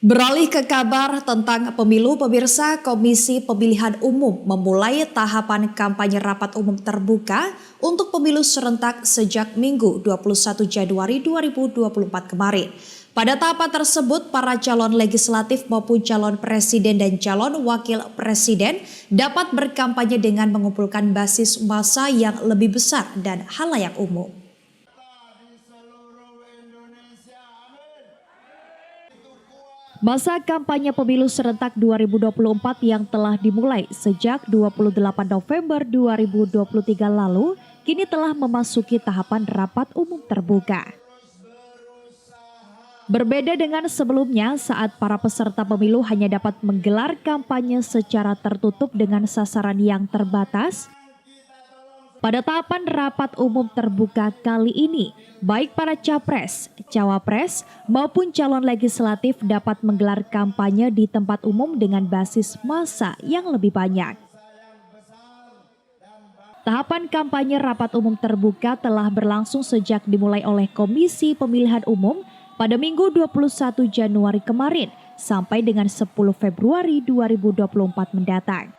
Beralih ke kabar tentang pemilu, pemirsa, Komisi Pemilihan Umum memulai tahapan kampanye rapat umum terbuka untuk pemilu serentak sejak Minggu 21 Januari 2024 kemarin. Pada tahapan tersebut, para calon legislatif maupun calon presiden dan calon wakil presiden dapat berkampanye dengan mengumpulkan basis massa yang lebih besar dan halayak umum. Masa kampanye pemilu serentak 2024 yang telah dimulai sejak 28 November 2023 lalu, kini telah memasuki tahapan rapat umum terbuka. Berbeda dengan sebelumnya saat para peserta pemilu hanya dapat menggelar kampanye secara tertutup dengan sasaran yang terbatas, pada tahapan rapat umum terbuka kali ini, baik para capres, cawapres, maupun calon legislatif dapat menggelar kampanye di tempat umum dengan basis massa yang lebih banyak. Tahapan kampanye rapat umum terbuka telah berlangsung sejak dimulai oleh Komisi Pemilihan Umum pada Minggu 21 Januari kemarin sampai dengan 10 Februari 2024 mendatang.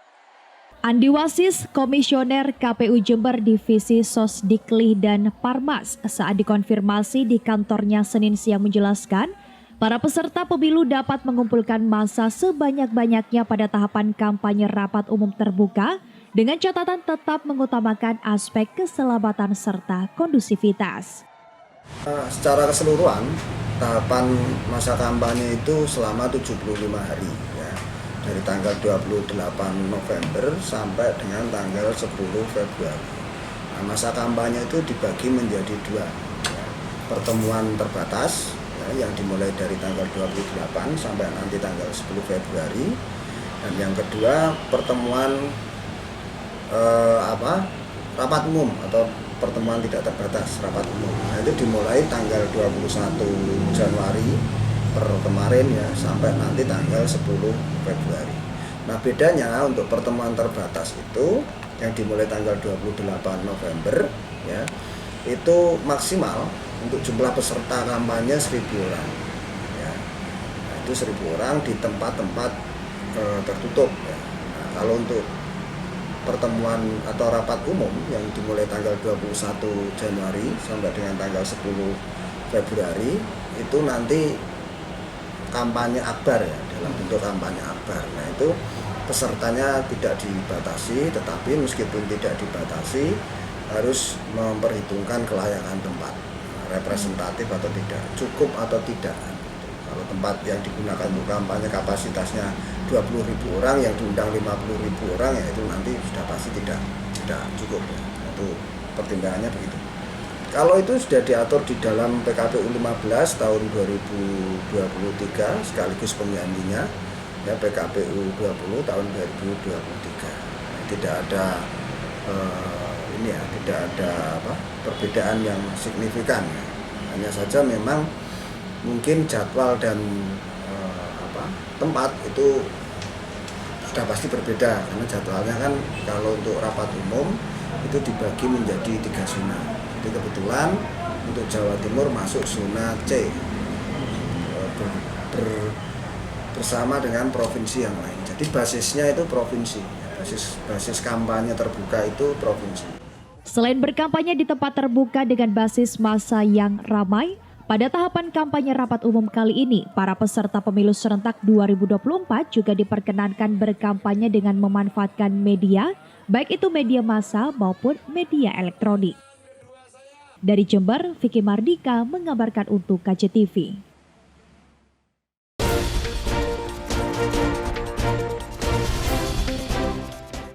Andi Wasis, Komisioner KPU Jember Divisi Sosdikli dan Parmas saat dikonfirmasi di kantornya Senin siang menjelaskan, para peserta pemilu dapat mengumpulkan massa sebanyak-banyaknya pada tahapan kampanye rapat umum terbuka dengan catatan tetap mengutamakan aspek keselamatan serta kondusivitas. Secara keseluruhan, tahapan masa kampanye itu selama 75 hari. Dari tanggal 28 November sampai dengan tanggal 10 Februari. Nah, masa kampanye itu dibagi menjadi dua. Pertemuan terbatas yang dimulai dari tanggal 28 sampai nanti tanggal 10 Februari. Dan yang kedua pertemuan rapat umum atau pertemuan tidak terbatas rapat umum. Nah, itu dimulai tanggal 21 Januari per kemarin ya sampai nanti tanggal 10 Februari. Nah, bedanya untuk pertemuan terbatas itu yang dimulai tanggal 28 November ya, itu maksimal untuk jumlah peserta kampanye 1.000 orang. Ya. Nah, itu 1.000 orang di tempat-tempat tertutup ya. Nah, kalau untuk pertemuan atau rapat umum yang dimulai tanggal 21 Januari sampai dengan tanggal 10 Februari itu nanti kampanye akbar ya, dalam bentuk kampanye akbar. Nah, itu pesertanya tidak dibatasi, tetapi meskipun tidak dibatasi harus memperhitungkan kelayakan tempat, representatif atau tidak, cukup atau tidak. Kalau tempat yang digunakan untuk kampanye kapasitasnya 20.000 orang, yang diundang 50.000 orang, ya itu nanti sudah pasti tidak cukup ya. Itu pertimbangannya begitu. Kalau itu sudah diatur di dalam PKPU 15 tahun 2023 sekaligus penggantinya ya PKPU 20 tahun 2023. Tidak ada tidak ada perbedaan yang signifikan ya. Hanya saja memang mungkin jadwal dan tempat itu sudah pasti berbeda karena jadwalnya kan kalau untuk rapat umum itu dibagi menjadi 3 zona. Jadi kebetulan untuk Jawa Timur masuk zona C bersama dengan provinsi yang lain. Jadi basisnya itu provinsi, basis kampanye terbuka itu provinsi. Selain berkampanye di tempat terbuka dengan basis massa yang ramai, pada tahapan kampanye rapat umum kali ini, para peserta pemilu serentak 2024 juga diperkenankan berkampanye dengan memanfaatkan media, baik itu media massa maupun media elektronik. Dari Jember, Vicky Mardika mengabarkan untuk KCTV.